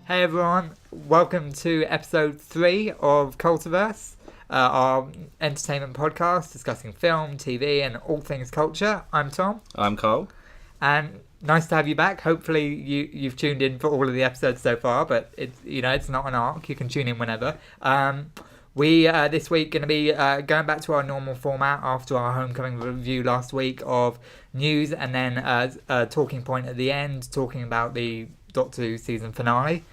Hey everyone, welcome to episode 3 of Cultiverse, our entertainment podcast discussing film, TV and all things culture. I'm Tom. I'm Carl. And nice to have you back. Hopefully you've tuned in for all of the episodes so far, but it's not an arc. You can tune in whenever. We this week going to be going back to our normal format after our homecoming review last week of news and then a talking point at the end talking about the Doctor Who season finale.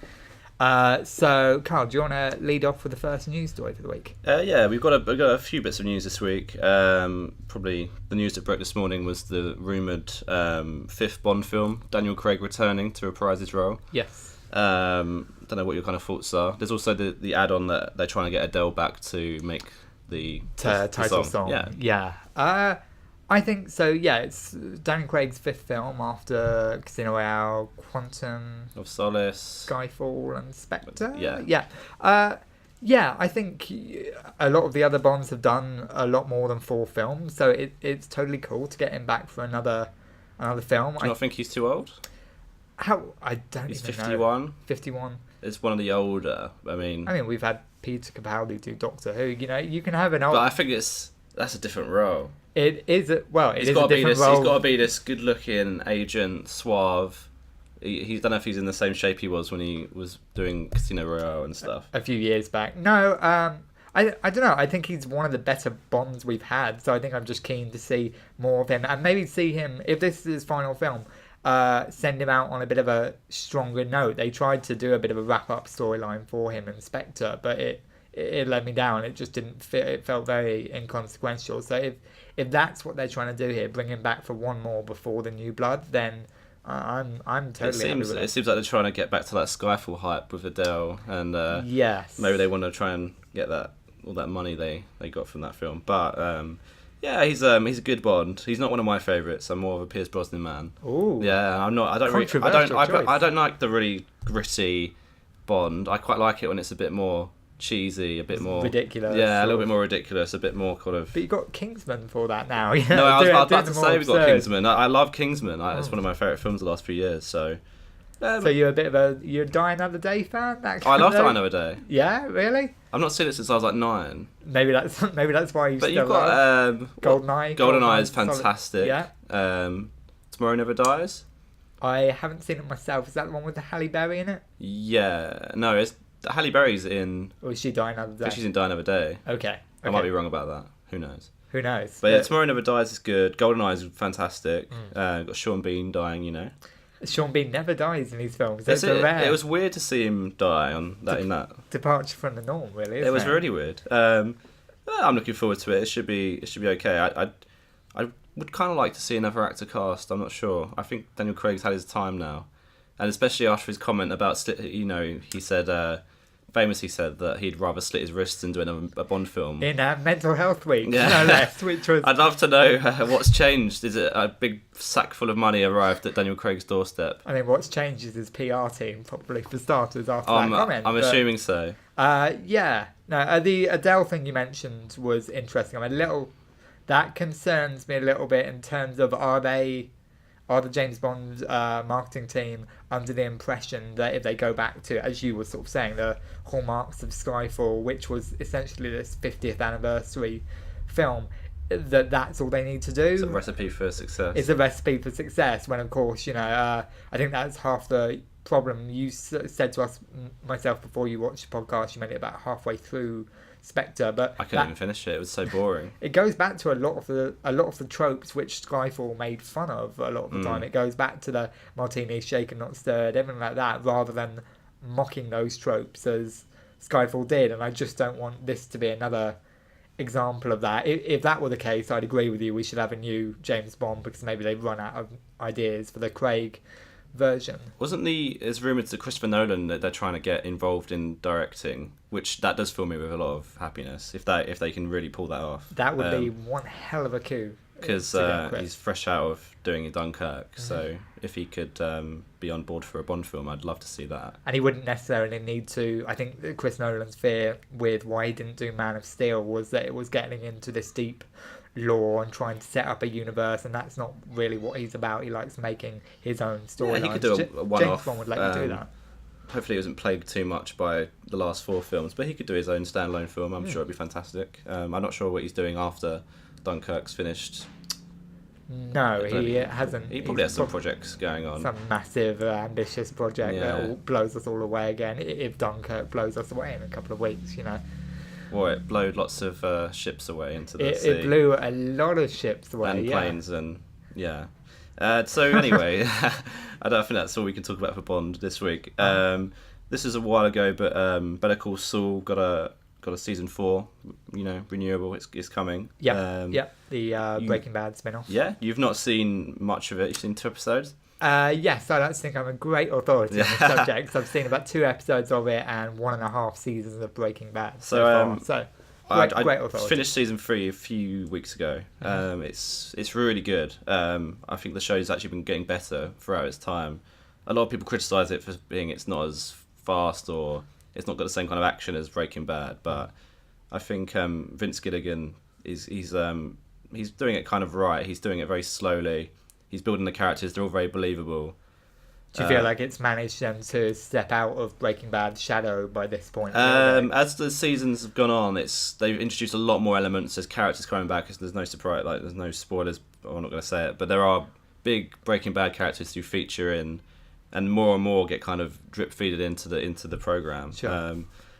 So, Carl, do you want to lead off with the first news story for the week? Yeah, we've got a few bits of news this week. Probably the news that broke this morning was the rumoured fifth Bond film, Daniel Craig returning to reprise his role. Yes. Don't know what your kind of thoughts are. There's also the add-on that they're trying to get Adele back to make the title song. Yeah. I think so. Yeah, it's Daniel Craig's fifth film after Casino Royale, Quantum of Solace, Skyfall, and Spectre. Yeah. I think a lot of the other Bonds have done a lot more than 4 films, so it's totally cool to get him back for another film. Do you not think he's too old? I don't. He's even 51. know. 51. It's one of the older. I mean, we've had Peter Capaldi do Doctor Who. You know, you can have an old. But I think that's a different role. It is a different role. He's got to be this good-looking agent, suave. He don't know if he's in the same shape he was when he was doing Casino Royale and stuff. A few years back. No, I don't know. I think he's one of the better Bonds we've had. So I think I'm just keen to see more of him and maybe see him, if this is his final film, send him out on a bit of a stronger note. They tried to do a bit of a wrap-up storyline for him in Spectre, but it let me down. It just didn't fit. It felt very inconsequential. So if that's what they're trying to do here, bring him back for one more before the New Blood, then I'm totally happy with it. It seems like they're trying to get back to that Skyfall hype with Adele, and yes, maybe they want to try and get all that money they got from that film. But yeah, he's a good Bond. He's not one of my favourites. I'm more of a Pierce Brosnan man. Ooh, yeah, I'm not. I don't like the really gritty Bond. I quite like it when it's a bit more cheesy, a bit more ridiculous. Yeah, a little bit more ridiculous, a bit more kind of. But you got Kingsman for that now. No, I was about to say we got Kingsman. I love Kingsman. It's one of my favourite films the last few years. So you're a Die Another Day fan? I love Die Another Day. Yeah, really? I've not seen it since I was like 9. Maybe that's why you. But you've got GoldenEye. GoldenEye is fantastic. Yeah. Tomorrow Never Dies. I haven't seen it myself. Is that the one with the Halle Berry in it? Yeah. No, it's Halle Berry's in. Or is she Die Another Day? She's in Die Another Day. Okay. I might be wrong about that. Who knows? But yeah, Tomorrow Never Dies is good. GoldenEye is fantastic. Got Sean Bean dying, you know. Sean Bean never dies in these films. It was weird to see him die in that departure from the norm. Really, it was really weird. I'm looking forward to it. It should be okay. I would kind of like to see another actor cast. I'm not sure. I think Daniel Craig's had his time now, and especially after his comment about he said. Famously said that he'd rather slit his wrists than do a Bond film. In Mental Health Week, no less, which was... I'd love to know what's changed. Is it a big sack full of money arrived at Daniel Craig's doorstep? I think what's changed is his PR team, probably, for starters, after that comment. I'm assuming so. Yeah. No, the Adele thing you mentioned was interesting. That concerns me a little bit in terms of are the James Bond marketing team under the impression that if they go back to, as you were sort of saying, the hallmarks of Skyfall, which was essentially this 50th anniversary film, that's all they need to do? It's a recipe for success. It's a recipe for success, when of course, I think that's half the problem. You said to us, myself, before you watched the podcast, you made it about halfway through Spectre, but I couldn't even finish it. It was so boring. It goes back to a lot of the tropes which Skyfall made fun of a lot of the time. It goes back to the martini shaken not stirred, everything like that, rather than mocking those tropes as Skyfall did. And I just don't want this to be another example of that. If that were the case, I'd agree with you. We should have a new James Bond because maybe they've run out of ideas for the Craig version. It's rumoured that Christopher Nolan that they're trying to get involved in directing, which that does fill me with a lot of happiness if they can really pull that off. That would be one hell of a coup. Because he's fresh out of doing Dunkirk, so if he could be on board for a Bond film, I'd love to see that. And he wouldn't necessarily need to. I think Chris Nolan's fear with why he didn't do Man of Steel was that it was getting into this deep lore and trying to set up a universe, and that's not really what he's about. He likes making his own story. Yeah, he could do a one-off. James Bond would let you do that. hopefully he wasn't plagued too much by the last 4 films, but he could do his own standalone film. I'm sure it'd be fantastic. I'm not sure what he's doing after Dunkirk's finished. No, he hasn't. He probably has some projects going on. Some massive, ambitious project that blows us all away again. If Dunkirk blows us away in a couple of weeks, Well, it blowed lots of ships away into the sea. It blew a lot of ships away. And planes and, yeah. So anyway, I don't think that's all we can talk about for Bond this week. This is a while ago, but Better Call Saul got a season 4, renewable. It's coming. Yeah, the Breaking Bad spin-off. Yeah, you've not seen much of it. You've seen 2 episodes. Yes, I don't think I'm a great authority on the subject. I've seen about 2 episodes of it and 1.5 seasons of Breaking Bad so far. Great authority. I finished season 3 a few weeks ago. It's really good. I think the show's actually been getting better throughout its time. A lot of people criticise it for being it's not as fast or it's not got the same kind of action as Breaking Bad, but I think Vince Gilligan he's doing it kind of right. He's doing it very slowly. He's building the characters; they're all very believable. Do you feel like it's managed them to step out of Breaking Bad's shadow by this point? As the seasons have gone on, they've introduced a lot more elements. There's characters coming back. There's no surprise, there's no spoilers. I'm not going to say it, but there are big Breaking Bad characters who feature in, and more get kind of drip feeded into the program. Sure.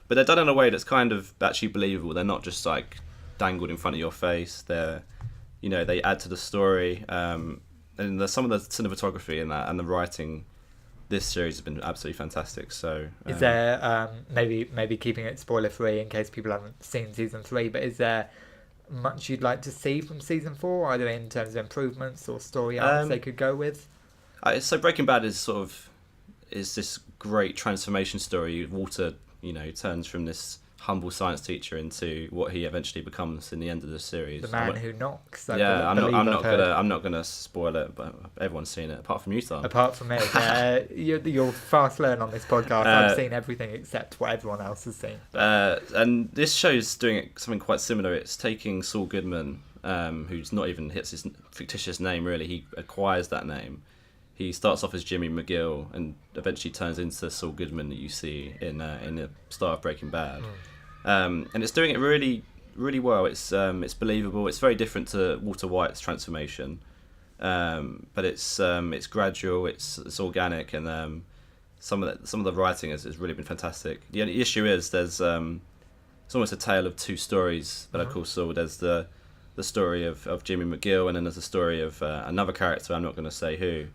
But they're done in a way that's kind of actually believable. They're not just like dangled in front of your face. They add to the story. And there's some of the cinematography in that and the writing. This series has been absolutely fantastic. So, is there maybe keeping it spoiler free in case people haven't seen season 3? But is there much you'd like to see from season 4, either in terms of improvements or story arcs they could go with? So Breaking Bad is this great transformation story. Walter, turns from this humble science teacher into what he eventually becomes in the end of the series. The man who knocks. I'm not gonna spoil it, but everyone's seen it apart from you, Tom. Apart from me, you'll fast learn on this podcast. I've seen everything except what everyone else has seen. And this show's doing something quite similar. It's taking Saul Goodman, who's not even his fictitious name really. He acquires that name. He starts off as Jimmy McGill and eventually turns into Saul Goodman that you see in the start of Breaking Bad. And it's doing it really, really well. It's believable. It's very different to Walter White's transformation, but it's gradual. It's organic, and some of the writing has really been fantastic. The only issue is there's it's almost a tale of 2 stories that I call Saul. There's the story of Jimmy McGill, and then there's the story of another character. I'm not going to say who.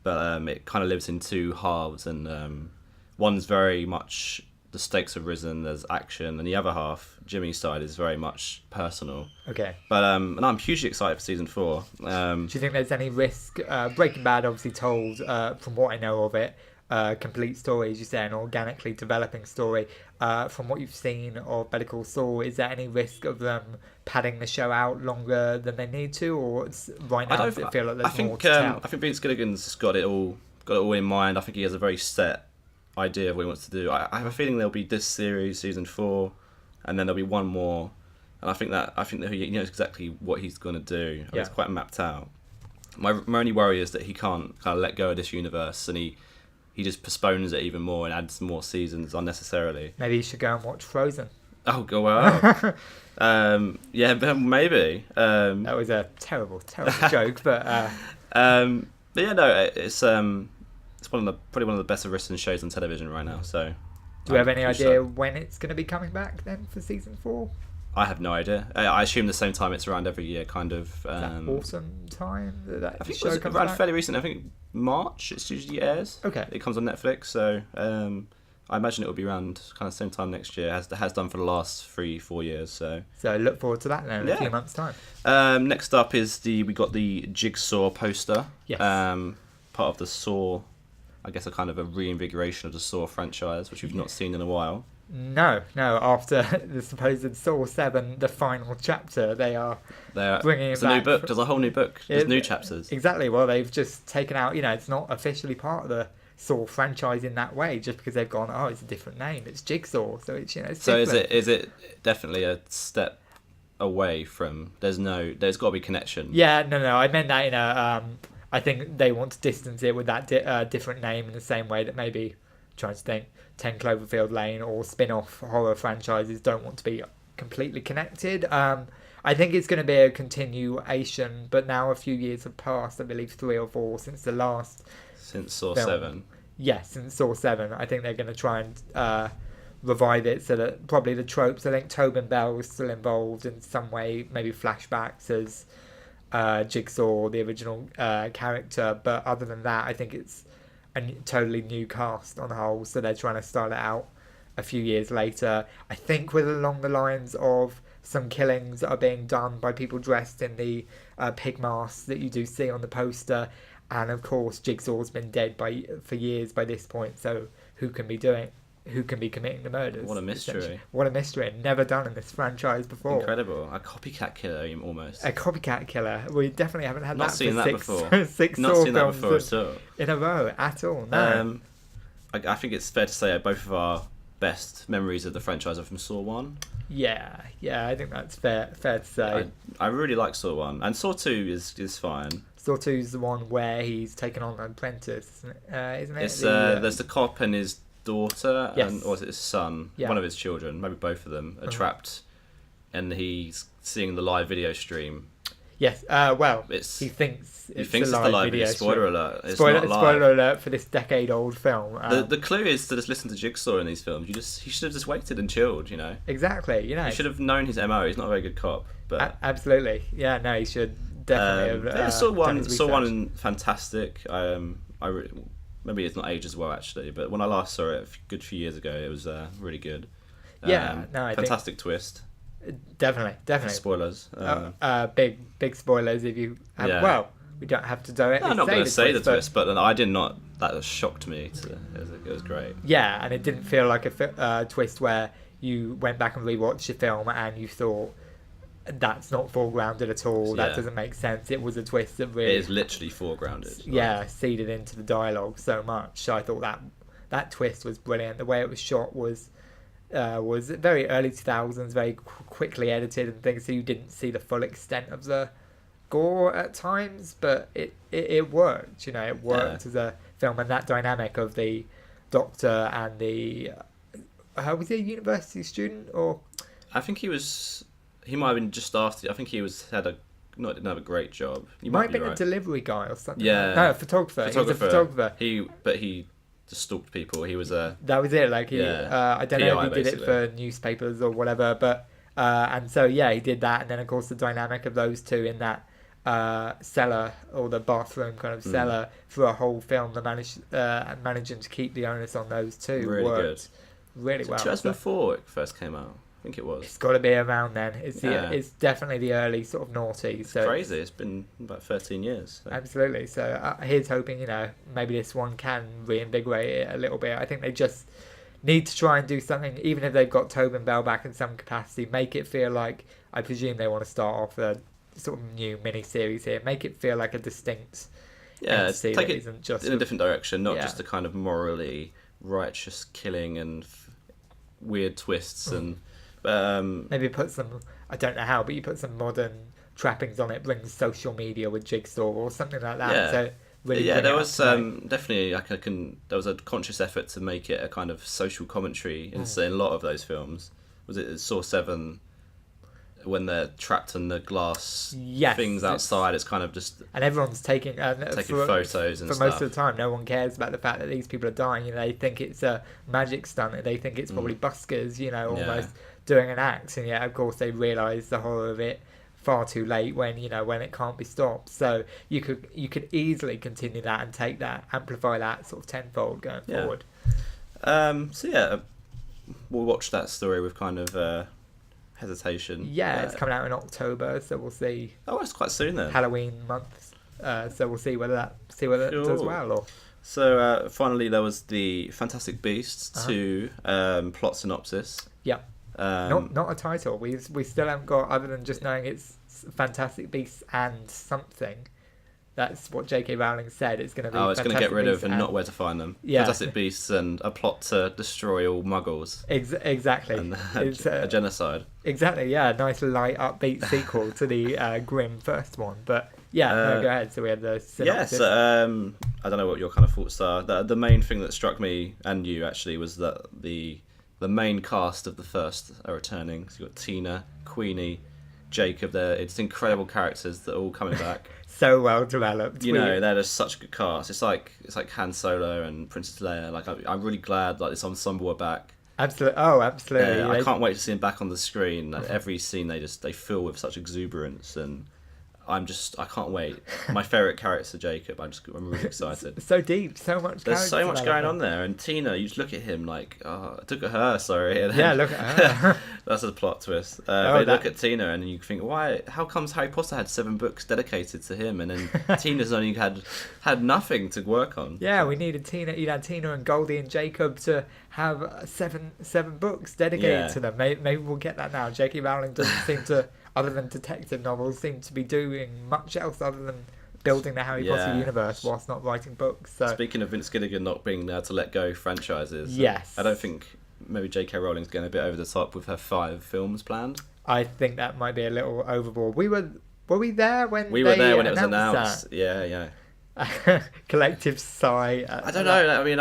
But it kind of lives in 2 halves, and one's very much the stakes have risen, there's action, and the other half, Jimmy's side, is very much personal. Okay. But and I'm hugely excited for season 4. Do you think there's any risk? Breaking Bad obviously told, from what I know of it, complete story, as you say, an organically developing story. From what you've seen of Better Call Saul, is there any risk of them padding the show out longer than they need to, or right now does it feel like there's more to tell? I think Vince Gilligan's got it all in mind. I think he has a very set idea of what he wants to do. I have a feeling there'll be this series, season 4, and then there'll be one more. And I think that he knows exactly what he's going to do. It's quite mapped out. My only worry is that he can't kind of let go of this universe, and he just postpones it even more and adds more seasons unnecessarily. Maybe you should go and watch Frozen. Oh, go well. Maybe. That was a terrible joke, but yeah, no, it's probably one of the best written shows on television right now. So, do we have any idea when it's going to be coming back then for season 4? I have no idea. I assume the same time it's around every year, kind of. Is that autumn time that I think show it was around fairly recent. I think March. It usually airs. Okay. It comes on Netflix, so I imagine it will be around kind of same time next year. It has done for the last 3-4 years. So look forward to that then in a few months' time. Next up is we got the Jigsaw poster. Yes. Part of the Saw. I guess a kind of a reinvigoration of the Saw franchise, which we've not seen in a while. No. After the supposed Saw 7, the final chapter, they are bringing it it's back. A new book. There's a whole new book. There's new chapters. Exactly. Well, they've just taken out. It's not officially part of the Saw franchise in that way, just because they've gone. Oh, it's a different name. It's Jigsaw. So it's It's so different. is it definitely a step away from? There's got to be connection. Yeah. No. I meant that in a. I think they want to distance it with that different name in the same way that maybe trying to think 10 Cloverfield Lane or spin-off horror franchises don't want to be completely connected. I think it's going to be a continuation, but now a few years have passed, I believe 3 or 4 since the last Since Saw film. 7. Yes, since Saw 7. I think they're going to try and revive it, so that probably the tropes, I think Tobin Bell is still involved in some way, maybe flashbacks as Jigsaw, the original character, but other than that, I think it's a totally new cast on the whole, so they're trying to start it out a few years later. I think with along the lines of some killings that are being done by people dressed in the pig masks that you do see on the poster, and of course Jigsaw's been dead for years by this point, so who can be committing the murders? What a mystery. What a mystery. Never done in this franchise before. Incredible. A copycat killer, almost. A copycat killer. We definitely haven't had Not that seen for that six, before. six Not Saw seen that films before at all. in a row at all. No. I think it's fair to say both of our best memories of the franchise are from Saw 1. Yeah, I think that's fair to say. I really like Saw 1. And Saw 2 is fine. Saw 2's the one where he's taken on an apprentice, isn't it? It's there's the cop and his daughter, Yes. or is it his son? Yeah. One of his children, maybe both of them, are trapped, and he's seeing the live video stream. Yes, well, It's he thinks he thinks it's the live video. Spoiler stream. alert! It's not live. Spoiler alert for this decade-old film. The clue is to just listen to Jigsaw in these films. He should have just waited and chilled. Exactly. He should have known his MO. He's not a very good cop, but absolutely. Yeah, no, he should definitely have. Saw done his one research. fantastic. Maybe it's not aged as well actually, but when I last saw it a good few years ago, it was really good. Yeah, no, I fantastic twist. Definitely. Spoilers. Big spoilers if you have, Yeah. well, we don't have to directly I'm not say going to say the but- twist, but I did not. That shocked me. It was great. Yeah, and it didn't feel like a twist where you went back and rewatched the film and you thought that's not foregrounded at all. That Yeah. doesn't make sense. It was a twist that really It is literally foregrounded. yeah, seeded into the dialogue so much. So I thought that twist was brilliant. The way it was shot was very early 2000s, very quickly edited and things, so you didn't see the full extent of the gore at times, but it worked. It worked as a film, and that dynamic of the doctor and the was he a university student or? I think he was. He might have been just after. I think he didn't have a great job. You Might have be been right. a delivery guy or something. Yeah. No, a photographer. He was a photographer. He just stalked people. He was a. That was it. Like I don't know PI, if he did basically. it for newspapers or whatever, but and so he did that, and then of course the dynamic of those two in that cellar or the bathroom kind of cellar for a whole film, managing to keep the onus on those two Really worked really well. 2004 it first came out. I think it was. It's got to be around then. Yeah. It's definitely the early sort of noughties. So Crazy. It's been about 13 years. So. absolutely. So here's hoping, maybe this one can reinvigorate it a little bit. I think they just need to try and do something, even if they've got Tobin Bell back in some capacity, make it feel like, I presume they want to start off a sort of new mini-series here, make it feel like a distinct entity take that it isn't just in a different direction, not Yeah. just a kind of morally righteous killing and weird twists and maybe put some, I don't know how, but you put some modern trappings on it, brings social media with Jigsaw or something like that. Yeah. So really yeah, bring there it was up to date. definitely there was a conscious effort to make it a kind of social commentary in a lot of those films. Was it Saw 7 when they're trapped in the glass Yes, things outside? It's kind of just and everyone's taking photos and for stuff. most of the time. No one cares about the fact that these people are dying. They think it's a magic stunt. They think it's probably buskers, almost doing an act. And yet, of course, they realise the horror of it far too late when it can't be stopped. So you could easily continue that and take that, amplify that sort of tenfold going forward. We'll watch that story with kind of hesitation. Yeah, it's coming out in October, so we'll see. Oh, it's quite soon then. Halloween month, so we'll see whether it does well. Or So finally, there was the Fantastic Beasts 2 plot synopsis. yeah, Um, not a title. We still haven't got, other than just knowing it's Fantastic Beasts and something. That's what J.K. Rowling said. It's going to be. it's going to get rid of and not where to find them. Yeah. Fantastic Beasts and a plot to destroy all Muggles. Exactly. And It's a genocide. exactly. Yeah, a nice light, upbeat sequel to the grim first one. But Yeah, no, go ahead. So we had the synopsis. I don't know what your kind of thoughts are. The main thing that struck me and you actually was that the main cast of the first are returning. So you've got Tina, Queenie, Jacob. It's incredible characters that are all coming back. So well developed. You know, they're just such a good cast. It's like Han Solo and Princess Leia. Like I'm really glad like this ensemble are back. Absolutely. Oh, absolutely. I can't wait to see them back on the screen. Like, every scene they fill with such exuberance, and I can't wait. My favourite character, Jacob. I'm really excited. So deep, so much. There's so much going on there, and Tina, you just look at him like, oh, look at her. Sorry. And yeah, look at her. That's a plot twist. But look at Tina, and you think, why? How comes Harry Potter had 7 books dedicated to him, and then Tina's only had nothing to work on? Yeah, we needed Tina. You had Tina and Goldie and Jacob to have seven books dedicated to them. Maybe we'll get that now. J.K. Rowling doesn't seem to, other than detective novels, seem to be doing much else other than building the Harry Potter universe whilst not writing books. So. Speaking of Vince Gilligan not being able to let go franchises, yes, I don't think maybe J.K. Rowling's going a bit over the top with her 5 films planned. I think that might be a little overboard. Were we there when we were there when it was announced? Yeah. Collective sigh. I don't know. I mean,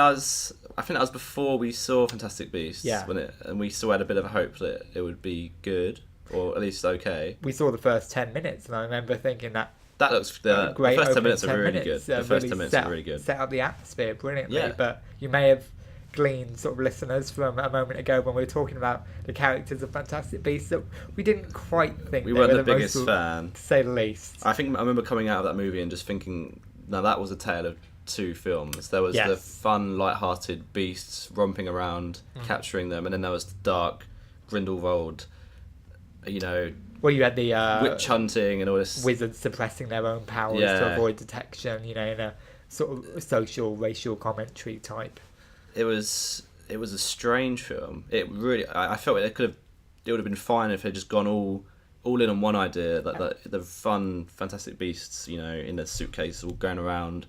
I think that was before we saw Fantastic Beasts. Yeah. And we still had a bit of a hope that it would be good, or at least okay. We saw the first 10 minutes, and I remember thinking that looks the first 10 minutes are really good. The first 10 minutes are really good. Set up the atmosphere brilliantly. Yeah. But you may have gleaned sort of listeners from a moment ago when we were talking about the characters of Fantastic Beasts that we didn't quite think we they weren't were the biggest fan, to say the least. I remember coming out of that movie and just thinking, now that was a tale of 2 films. There was the fun, light-hearted beasts romping around, capturing them, and then there was the dark Grindelwald, well, you had the witch hunting and all this, wizards suppressing their own powers to avoid detection, in a sort of social, racial commentary type. It was a strange film. It really, I felt it would have been fine if it had just gone all in on one idea, like the fun Fantastic Beasts, in the suitcase, all going around,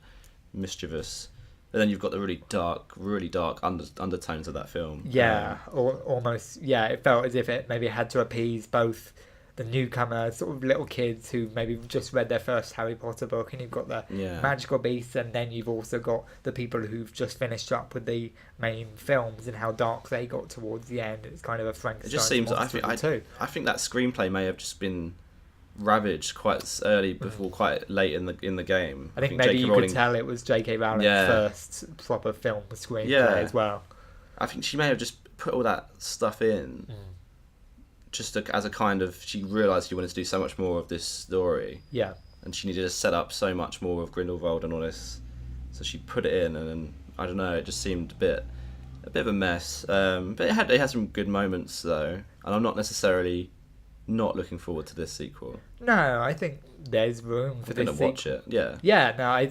mischievous. And then you've got the really dark undertones of that film. Yeah, or almost. Yeah, it felt as if it maybe had to appease both the newcomer sort of little kids who maybe just read their first Harry Potter book, and you've got the magical beasts, and then you've also got the people who've just finished up with the main films and how dark they got towards the end. It's kind of a Frankenstein. It just seems. I think that screenplay may have just been ravaged quite early before quite late in the game. I think maybe you could tell it was J.K. Rowling's first proper film screenplay as well. I think she may have just put all that stuff in. Just as a kind of, she realised she wanted to do so much more of this story. Yeah. And she needed to set up so much more of Grindelwald and all this. So she put it in, and then, I don't know, it just seemed a bit of a mess. But it had some good moments, though. And I'm not necessarily not looking forward to this sequel. No, I think there's room for this sequel. Watch it, yeah. Yeah, no,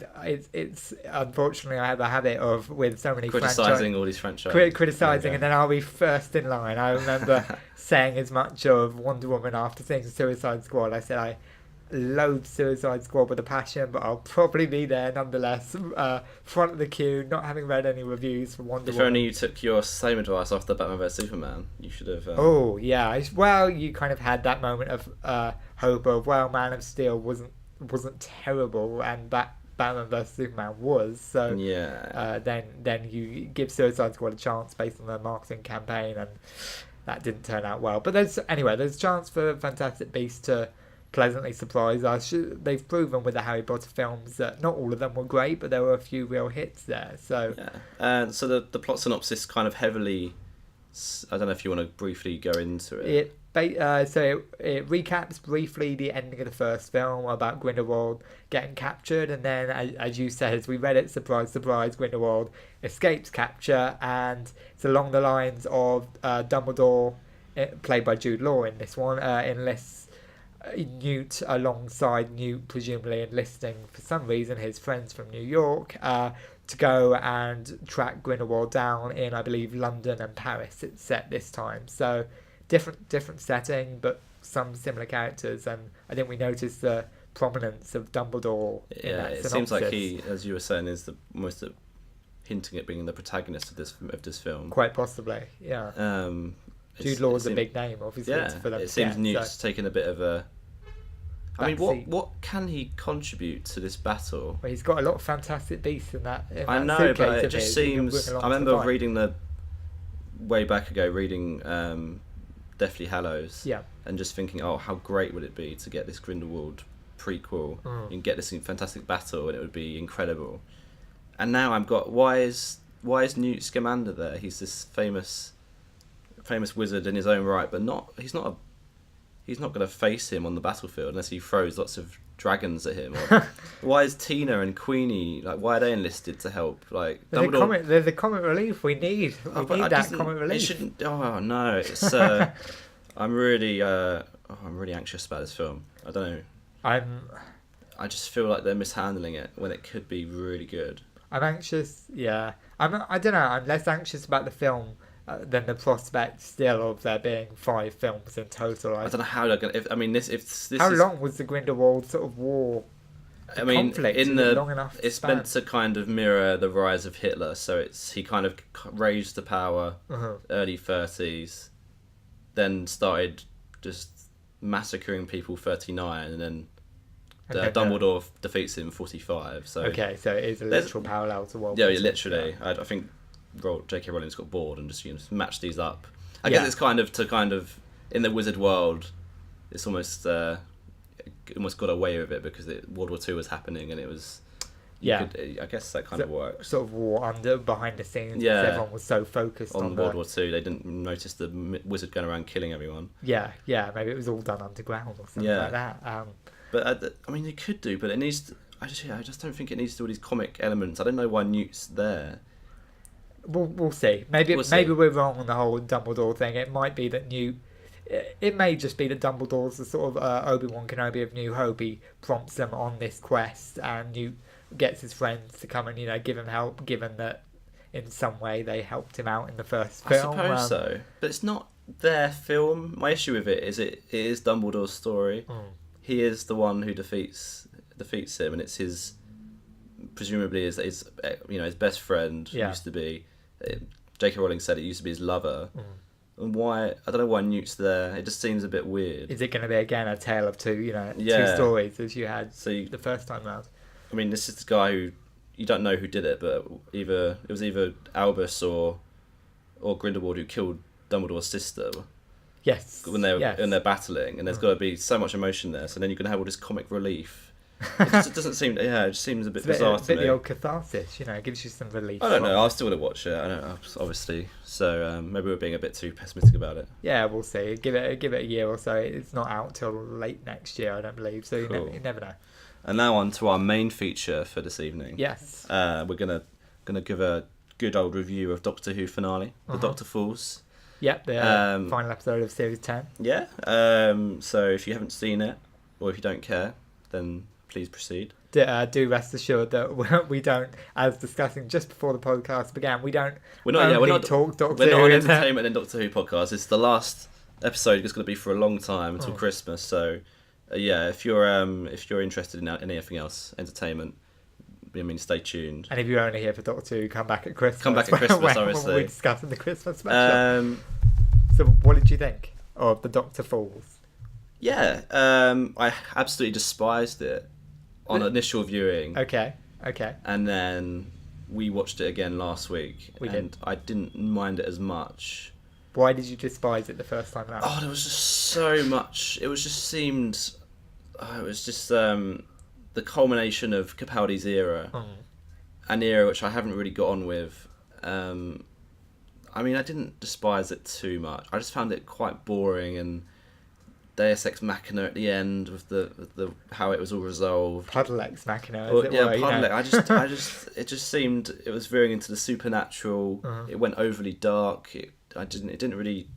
it's unfortunately I have a habit of, with so many criticising all these franchises. Criticising, and then I'll be first in line. I remember saying as much of Wonder Woman after seeing Suicide Squad. I said I loathe Suicide Squad with a passion, but I'll probably be there nonetheless, front of the queue, not having read any reviews for Wonder Woman. If only you took your same advice after Batman vs Superman, you should have. Oh yeah, well, you kind of had that moment of hope of, well, Man of Steel wasn't terrible, and Batman vs Superman was. So then you give Suicide Squad a chance based on their marketing campaign, and that didn't turn out well. But there's a chance for Fantastic Beasts to pleasantly surprise us. They've proven with the Harry Potter films that not all of them were great, but there were a few real hits there. So so the plot synopsis kind of heavily, I don't know if you want to briefly go into it. It recaps briefly the ending of the first film about Grindelwald getting captured, and then, as you said, as we read it, surprise, surprise, Grindelwald escapes capture, and it's along the lines of Dumbledore, played by Jude Law in this one, enlists Newt alongside Newt, presumably enlisting for some reason his friends from New York to go and track Grindelwald down in, I believe, London and Paris. It's set this time, so different setting, but some similar characters, and I think we noticed the prominence of Dumbledore in that synopsis. It seems like he, as you were saying, is almost hinting at being the protagonist of this film. Quite possibly, yeah. Jude Law's a big name, obviously. Yeah, for them it seems Newt's taken a bit of a... I mean, backseat. what can he contribute to this battle? Well, he's got a lot of fantastic beasts in that. I that know, suitcase but it of just his that you can seems. bring along I to the remember fight. reading way back ago, reading Deathly Hallows, Yeah. and just thinking, oh, how great would it be to get this Grindelwald prequel and get this fantastic battle, and it would be incredible. And now I've got why is Newt Scamander there? He's this famous wizard in his own right, but he's not going to face him on the battlefield unless he throws lots of dragons at him. Or, why is Tina and Queenie, like, why are they enlisted to help? Like, Dumbledore... There's a comic relief we need. We need that comic relief. It shouldn't... Oh, no. It's... I'm really anxious about this film. I don't know. I just feel like they're mishandling it when it could be really good. I'm anxious, yeah. I don't know, I'm less anxious about the film than the prospect still of there being 5 films in total. I don't know how they're going to... How long was the Grindelwald sort of war? I mean, conflict? Long enough to it's span? meant to kind of mirror the rise of Hitler, so he kind of raised to power early 30s, then started just massacring people 39, and then Dumbledore defeats him 45. So okay, so it is a literal parallel to World Yeah, War II. literally. I think J.K. Rowling's got bored and just matched these up. I guess it's kind of in the wizard world, it's almost got away with it because World War II was happening and it was. I guess that kind of works. Sort of war behind the scenes. Yeah. Because everyone was so focused on World War II. They didn't notice the wizard going around killing everyone. Yeah, maybe it was all done underground or something like that. But I mean, it could do, but it needs. I just don't think it needs all these comic elements. I don't know why Newt's there. We'll see. Maybe we're wrong on the whole Dumbledore thing. It might be that Newt. It may just be that Dumbledore's the sort of Obi-Wan Kenobi of New Hope. He prompts them on this quest, and Newt gets his friends to come and give him help, given that in some way they helped him out in the first film. I suppose so, but it's not their film. My issue with it is Dumbledore's story. He is the one who defeats him, and it's his presumably his best friend used to be. J.K. Rowling said it used to be his lover. And why? I don't know why Newt's there. It just seems a bit weird. Is it going to be again a tale of two stories as you had the first time round? I mean, this is the guy who you don't know who did it, but it was either Albus or Grindelwald who killed Dumbledore's sister. Yes. When they're battling, and there's got to be so much emotion there. So then you can have all this comic relief. It doesn't seem. Yeah, it just seems a bit bizarre to me. The old catharsis, it gives you some relief. I don't know. I still want to watch it. I don't know, obviously. So maybe we're being a bit too pessimistic about it. Yeah, we'll see. Give it a year or so. It's not out till late next year, I don't believe. So you never know. And now on to our main feature for this evening. Yes. We're gonna give a good old review of Doctor Who finale, the Doctor Falls. Yep, the final episode of Series 10. Yeah. So if you haven't seen it, or if you don't care, then please proceed. Do rest assured that we don't, as discussing just before the podcast began, we don't. We're not talk Doctor Who. We're not an entertainment and Doctor Who podcast. It's the last episode. It's going to be for a long time until Christmas. So, if you're interested in anything else, entertainment, stay tuned. And if you're only here for Doctor Who, come back at Christmas. Obviously. When we're discussing the Christmas special. So, what did you think of the Doctor Falls? Yeah, I absolutely despised it on initial viewing. Okay. And then we watched it again last week. We did. I didn't mind it as much. Why did you despise it the first time around? Oh, there was just so much. It was just the culmination of Capaldi's era. An era which I haven't really got on with. I didn't despise it too much. I just found it quite boring and Deus Ex Machina at the end with the how it was all resolved. Puddle Ex Machina. Puddle. It just seemed it was veering into the supernatural. It went overly dark. It didn't really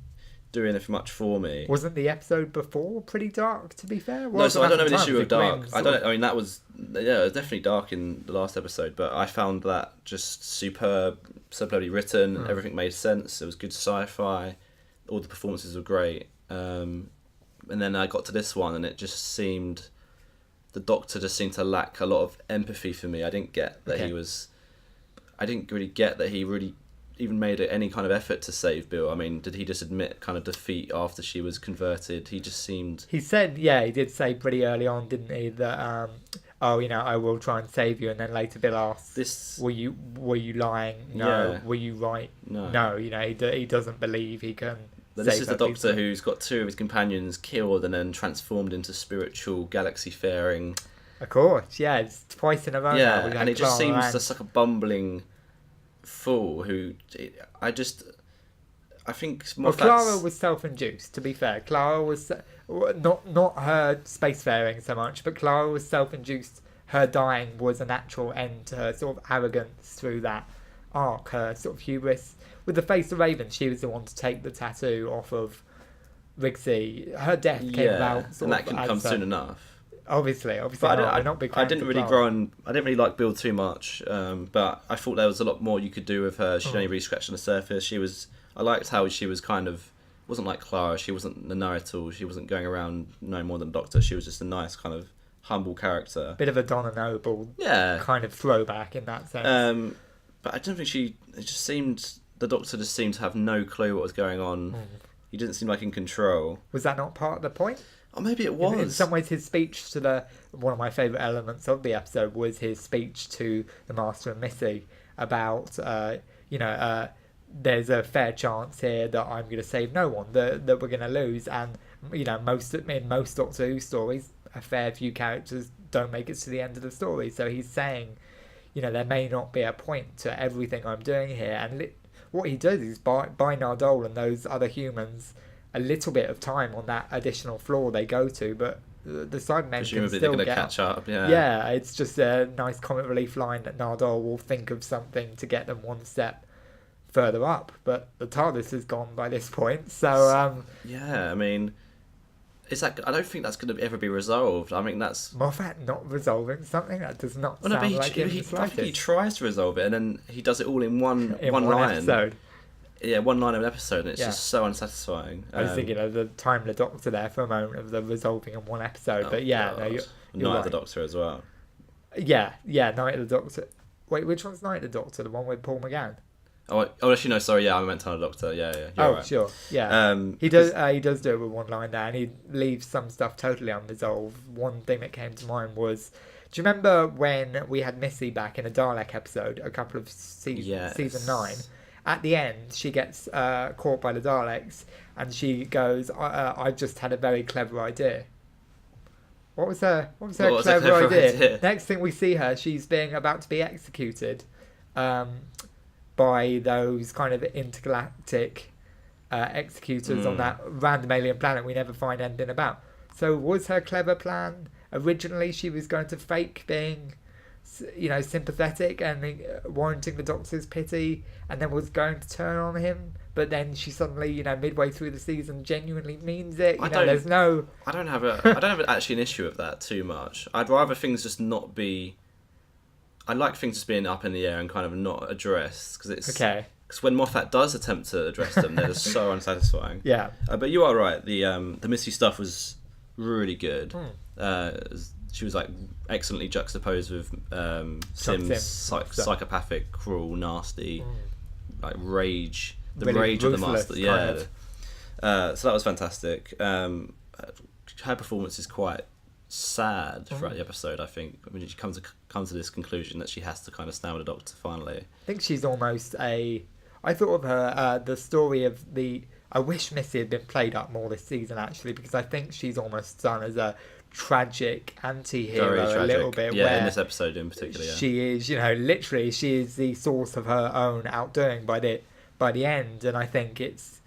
do anything much for me. Wasn't the episode before pretty dark? To be fair, no. So I don't have an issue with dark. That was it was definitely dark in the last episode, but I found that just superbly written. Everything made sense. It was good sci-fi. All the performances were great. And then I got to this one, and it just seemed the Doctor just seemed to lack a lot of empathy for me. I didn't get that I didn't really get that he really even made any kind of effort to save Bill. I mean, did he just admit kind of defeat after she was converted? He just seemed... He said, yeah, he did say pretty early on, didn't he, that, oh, I will try and save you. And then later Bill asks, were you lying? No. Yeah. Were you right? No. He doesn't believe he can But this is the Doctor who's got two of his companions killed and then transformed into spiritual galaxy-faring... Of course, yeah, it's twice in a row now. And it just seems just like a bumbling fool who... I think... Well, Clara was self-induced, to be fair. Clara was... Not her spacefaring so much, but Clara was self-induced. Her dying was a natural end to her sort of arrogance through that arc, her sort of hubris. With the face of Raven, she was the one to take the tattoo off of Rigsy. Her death came about... and that can come soon enough. Obviously, but I didn't really like Bill too much, but I thought there was a lot more you could do with her. She'd only really scratched on the surface. I liked how she was kind of, wasn't like Clara. She wasn't the know-it-all. She wasn't going around knowing more than Doctor. She was just a nice kind of humble character. Bit of a Donna Noble kind of throwback in that sense. But I don't think the Doctor just seemed to have no clue what was going on. He didn't seem like in control. Was that not part of the point? Oh, maybe it was. In some ways, his speech to one of my favourite elements of the episode was his speech to the Master and Missy about, there's a fair chance here that I'm going to save no one, that we're going to lose. And, in most Doctor Who stories, a fair few characters don't make it to the end of the story. So he's saying, there may not be a point to everything I'm doing here. And what he does is buy Nardole and those other humans a little bit of time on that additional floor they go to, but the Sirenmen can still get catch up. Yeah, it's just a nice comic relief line that Nardole will think of something to get them one step further up, but the TARDIS is gone by this point, so I mean, it's like, I don't think that's going to ever be resolved. I mean, that's Moffat not resolving something that does not sound like him the slightest. I think he tries to resolve it, and then he does it all in one line. Episode. Yeah, one line of an episode, and it's just so unsatisfying. I was thinking of the Time of the Doctor there for a moment, of the resolving in one episode, but you're Night right. of the Doctor as well. Yeah, Night of the Doctor. Wait, which one's Night of the Doctor? The one with Paul McGann? Oh, actually, no, sorry, I meant Time of the Doctor, yeah. You're right. Sure, yeah. He does do it with one line there, and he leaves some stuff totally unresolved. One thing that came to mind was, do you remember when we had Missy back in a Dalek episode, a couple of season 9? At the end, she gets caught by the Daleks, and she goes, "I've just had a very clever idea." What was her clever idea? Next thing we see her, she's about to be executed by those kind of intergalactic executors on that random alien planet we never find anything about. So was her clever plan originally she was going to fake being sympathetic and warranting the Doctor's pity, and then was going to turn on him, but then she suddenly, midway through the season, genuinely means it. I don't have actually an issue with that too much. I'd rather things just not be. I like things just being up in the air and kind of not addressed, because it's okay. Because when Moffat does attempt to address them, they're just so unsatisfying. Yeah. But you are right. The Missy stuff was really good. She was like excellently juxtaposed with Sim's psychopathic, cruel, nasty, like rage. The really rage of the Master. Yeah. So that was fantastic. Her performance is quite sad throughout the episode, I think. I mean, she comes to this conclusion that she has to kind of stand with the Doctor finally. I think she's almost I thought of her, the story of I wish Missy had been played up more this season, actually, because I think she's almost done as a tragic anti-hero a little bit. Yeah, in this episode in particular, yeah. She is, literally, she is the source of her own outdoing by the end, and I think it's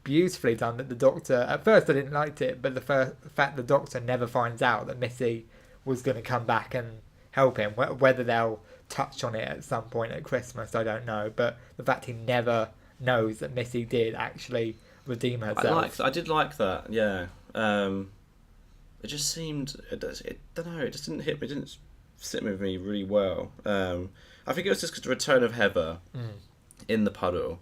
beautifully done that the Doctor, at first I didn't like it, but the fact the Doctor never finds out that Missy was going to come back and help him, whether they'll touch on it at some point at Christmas, I don't know, but the fact he never knows that Missy did actually redeem herself. I did like that, yeah. It just seemed, it just didn't hit me, it didn't sit with me really well. I think it was just because the return of Heather in the puddle.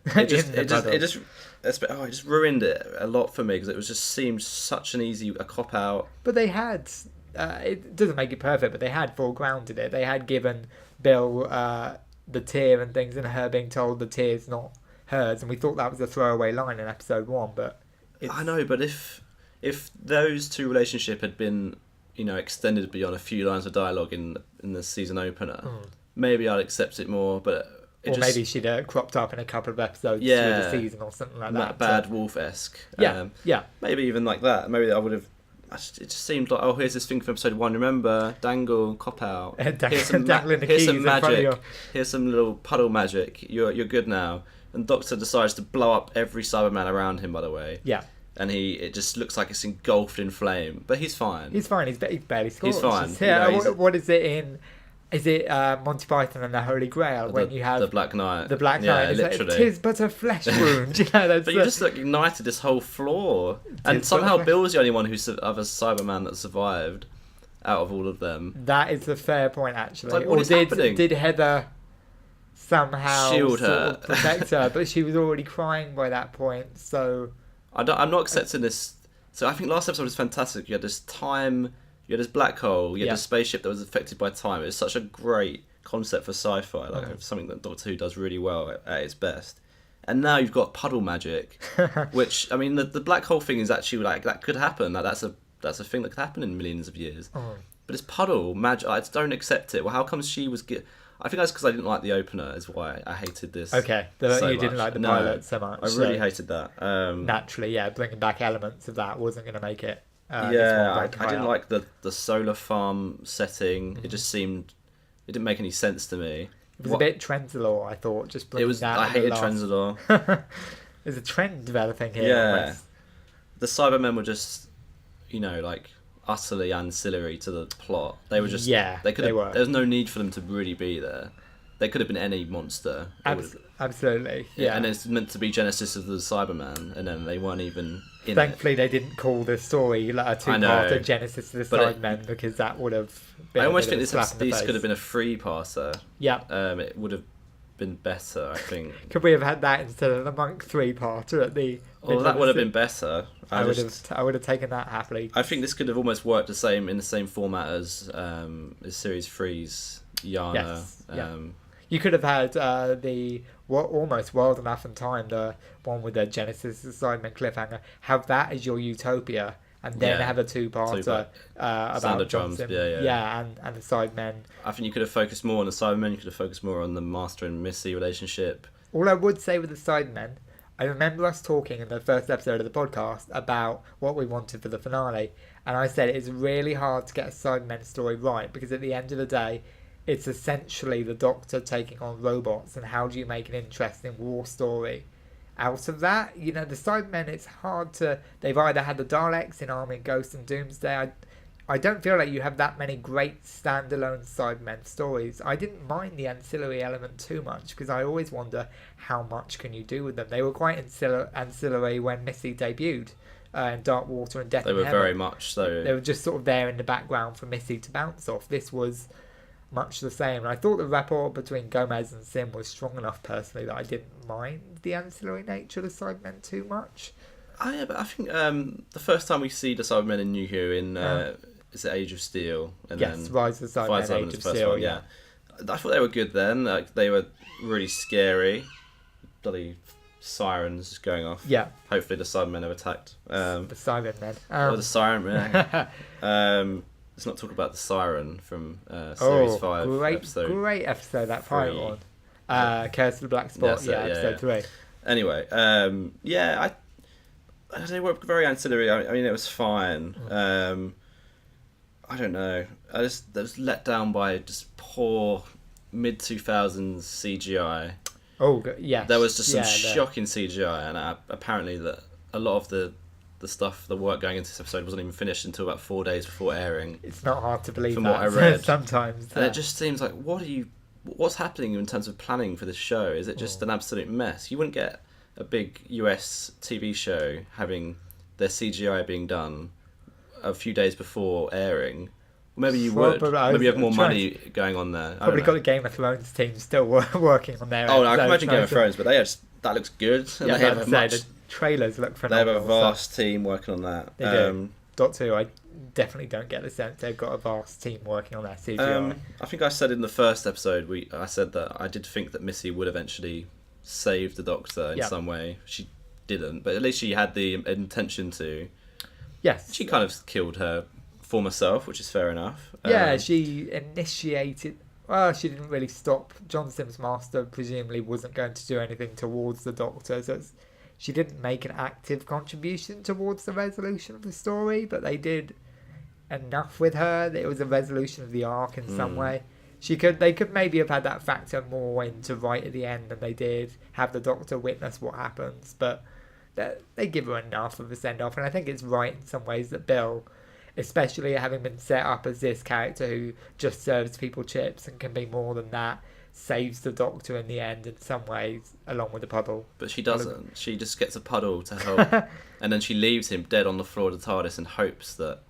It just ruined it a lot for me, because it was just seemed such a cop out. But they had, it doesn't make it perfect, but they had foregrounded it. They had given Bill the tear and things, and her being told the tear's not hers, and we thought that was a throwaway line in episode 1, but I know, but if those two relationship had been, extended beyond a few lines of dialogue in the season opener, maybe I'd accept it more. But maybe she'd cropped up in a couple of episodes through the season or something like that. Bad Wolf-esque. Yeah. Maybe even like that. Maybe I would have. It just seemed like, here's this thing from episode 1. Remember, dangle, cop out. Here's some magic. Here's some little puddle magic. You're good now. And Doctor decides to blow up every Cyberman around him. By the way. Yeah. And it just looks like it's engulfed in flame, but he's fine. He's fine. He's barely scorched. He's fine. What is it in? Is it Monty Python and the Holy Grail when you have the Black Knight? The Black Knight. Yeah, literally. Tis but a flesh wound. But you just ignited this whole floor, and somehow Bill's the only one who's of a Cyberman that survived out of all of them. That is a fair point, actually. Like, what is happening? Did Heather somehow shield her, sort of protect her? But she was already crying by that point, so. I'm not accepting this. So I think last episode was fantastic. You had this time, you had this black hole, you had this spaceship that was affected by time. It was such a great concept for sci-fi, like something that Doctor Who does really well at its best. And now you've got puddle magic, which the black hole thing is actually like that could happen. Like that's a thing that could happen in millions of years. But it's puddle magic. I just don't accept it. Well, how come she was? I think that's because I didn't like the opener, is why I hated this. Okay, you didn't like the pilot so much. I really hated that. Naturally, bringing back elements of that wasn't going to make it. I didn't like the solar farm setting. It just it didn't make any sense to me. It was a bit Trenzalore, I thought. Just I hated Trenzalore. There's a trend developing here. Yeah, the Cybermen were just, utterly ancillary to the plot. They were just they were. There was no need for them to really be there. They could have been any monster. Absolutely. Yeah. And it's meant to be Genesis of the Cyberman, and then they weren't even in Thankfully, they didn't call the story like a two-parter Genesis of the Cybermen, because that would have been I almost think this could have been a free-parter. Yeah. It would have been better, I think. Could we have had that instead of the Monk three-parter at the... Well, that would have been better. I would have taken that happily. I think this could have almost worked in the same format as Series 3's Yana. Yes, you could have had almost World Enough and Time, the one with the Genesis Cybermen cliffhanger, have that as your utopia, and then have a two-parter about Johnson. And the Cybermen. I think you could have focused more on the Cybermen. You could have focused more on the Master and Missy relationship. All I would say with the Cybermen, I remember us talking in the first episode of the podcast about what we wanted for the finale, and I said it's really hard to get a Cybermen story right, because at the end of the day, it's essentially the Doctor taking on robots, and how do you make an interesting war story out of that? The Cybermen, it's hard to... They've either had the Daleks in Army of Ghosts and Doomsday. I don't feel like you have that many great standalone Cybermen stories. I didn't mind the ancillary element too much, because I always wonder how much can you do with them. They were quite ancillary when Missy debuted in Dark Water and Death in Heaven. They were very much so. They were just sort of there in the background for Missy to bounce off. This was much the same. And I thought the rapport between Gomez and Sim was strong enough, personally, that I didn't mind the ancillary nature of the Cybermen too much. But I think the first time we see the Cybermen in New Who in is it Age of Steel? And then Rise of the Cybermen, Age of Steel, one, yeah. I thought they were good then. Like, they were really scary. Bloody sirens going off. Yeah. Hopefully the Cybermen have attacked. The Cybermen. Or the Sirenmen. Let's not talk about the Siren from Series 5. Great episode, that pirate one. Curse of the Black Spot, episode 3. Anyway, they were very ancillary. I mean, it was fine. I don't know. I was let down by just poor mid-2000s CGI. Oh, yes. There was just some shocking CGI, and apparently that a lot of the work going into this episode wasn't even finished until about 4 days before airing. It's not hard to believe from that. What I read. Sometimes. And it just seems like, what's happening in terms of planning for this show? Is it just an absolute mess? You wouldn't get a big US TV show having their CGI being done a few days before airing. Maybe you would. Maybe you have more money going on there. Probably got the Game of Thrones team still working on their. I can imagine Game of Thrones, but that looks good. And yeah, the trailers look phenomenal. They have a vast team working on that. They do. Doctor Who, I definitely don't get the sense they've got a vast team working on that CGI. I think I said in the first episode, I said that I did think that Missy would eventually save the Doctor in some way. She didn't, but at least she had the intention to. Yes. She kind of killed her former self, which is fair enough. Yeah, she initiated... Well, she didn't really stop. John Sims' master presumably wasn't going to do anything towards the Doctor, so she didn't make an active contribution towards the resolution of the story, but they did enough with her that it was a resolution of the arc in some way. They could maybe have had that factor more into right at the end than they did, have the Doctor witness what happens, but they give her enough of a send-off, and I think it's right in some ways that Bill, especially having been set up as this character who just serves people chips and can be more than that, saves the Doctor in the end in some ways, along with the puddle. But she doesn't. She just gets a puddle to help, and then she leaves him dead on the floor of the TARDIS in hopes that...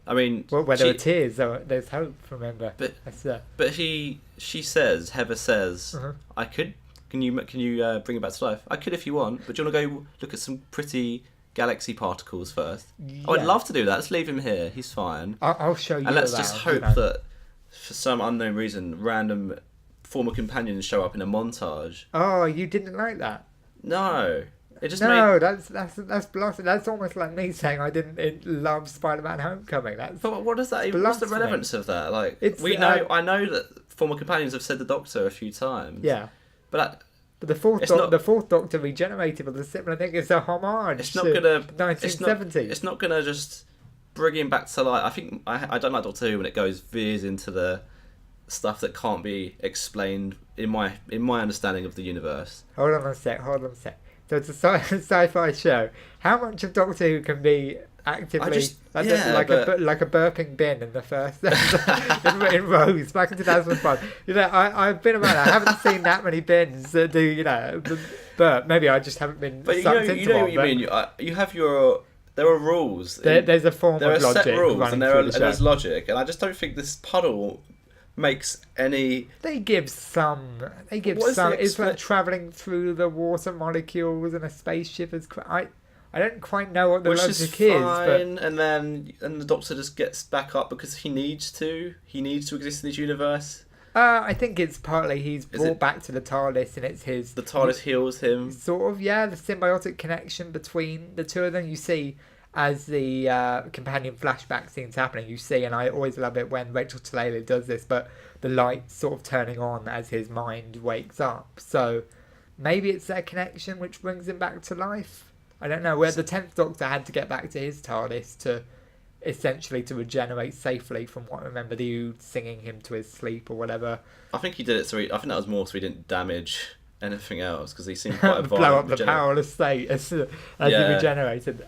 I mean... Well, where there are tears, there's hope, remember. But she says, Heather says, I could... Can you bring it back to life? I could if you want, but do you want to go look at some pretty galaxy particles first? Yeah. I would love to do that. Let's leave him here. He's fine. I'll show you. And let's just hope that, for some unknown reason, random former companions show up in a montage. Oh, you didn't like that? No. It just that's blasted. That's almost like me saying I didn't love Spider-Man: Homecoming. But what does that even? What's the relevance of that? Like, I know that former companions have said the Doctor a few times. Yeah. But the fourth Doctor regenerated with the Siren. I think it's a homage. It's not gonna 1970. It's not gonna just bring him back to life. I think I don't like Doctor Who when it veers into the stuff that can't be explained in my understanding of the universe. Hold on a sec. So it's a sci-fi show. How much of Doctor Who can be actively like a burping bin in the first in Rose back in 2005? I've been around. I haven't seen that many bins that do burp. Maybe I just haven't been. But you know what you mean. You have there are rules. There's a form of logic. There are set rules and there's logic, and I just don't think this puddle makes any. They give some. It's like travelling through the water molecules in a spaceship. I don't quite know what the logic is. But... And the Doctor just gets back up because he needs to. He needs to exist in this universe. I think it's partly he's brought back to the TARDIS and it's his... The TARDIS heals him. Sort of, yeah. The symbiotic connection between the two of them. You see, as the companion flashback scenes happening, you see, and I always love it when Rachel Talalay does this, but the light sort of turning on as his mind wakes up. So maybe it's their connection which brings him back to life. I don't know. Where the 10th Doctor had to get back to his TARDIS to regenerate safely, from what I remember, the Ood singing him to his sleep or whatever. I think he did it I think that was more so he didn't damage anything else, because he seemed quite a violent... Blow up the powerless state as he regenerated.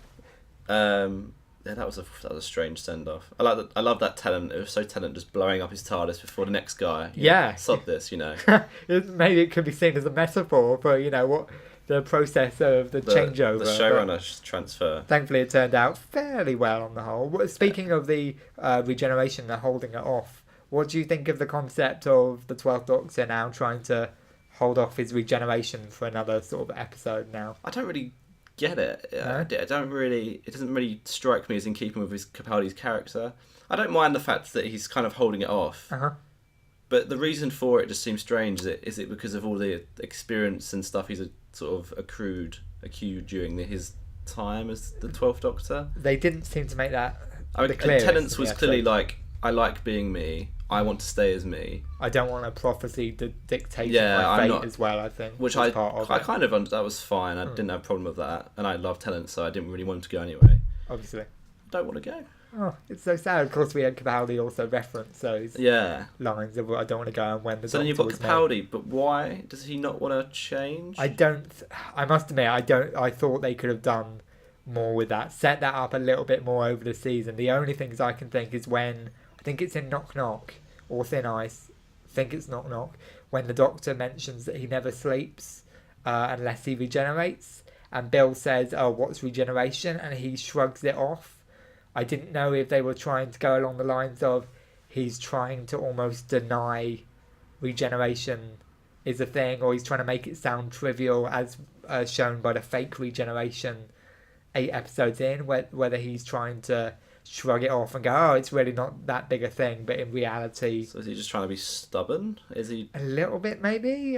That was a strange send off. I love that Tennant. It was so Tennant just blowing up his TARDIS before the next guy. Sod this, Maybe it could be seen as a metaphor for what the process of the changeover. The showrunner transfer. Thankfully, it turned out fairly well on the whole. Speaking of the regeneration, they're holding it off. What do you think of the concept of the 12th Doctor now trying to hold off his regeneration for another sort of episode now? I don't really get it. No? It doesn't really strike me as in keeping with Capaldi's character. I don't mind the fact that he's kind of holding it off. But the reason for it just seems strange. Is it because of all the experience and stuff he's sort of accrued during his time as the 12th Doctor? They didn't seem to make that the clearest. Tennant's was clearly like, I like being me. I want to stay as me. I don't want a prophecy to dictate my fate as well, I think. Which I kind of... That was fine. I didn't have a problem with that. And I love Tennant, so I didn't really want him to go anyway. Obviously. I don't want to go. Oh, it's so sad. Of course, we had Capaldi also reference those lines of I don't want to go and when the. So then you've got Capaldi, but why does he not want to change? I must admit, I thought they could have done more with that. Set that up a little bit more over the season. The only things I can think is when I think it's in Knock Knock or Thin Ice. I think it's Knock Knock when the Doctor mentions that he never sleeps unless he regenerates, and Bill says, "Oh, what's regeneration?" and he shrugs it off. I didn't know if they were trying to go along the lines of he's trying to almost deny regeneration is a thing, or he's trying to make it sound trivial as shown by the fake regeneration 8 episodes in, whether he's trying to shrug it off and go, oh, it's really not that big a thing. But in reality, So is he just trying to be stubborn? Is he? a little bit maybe.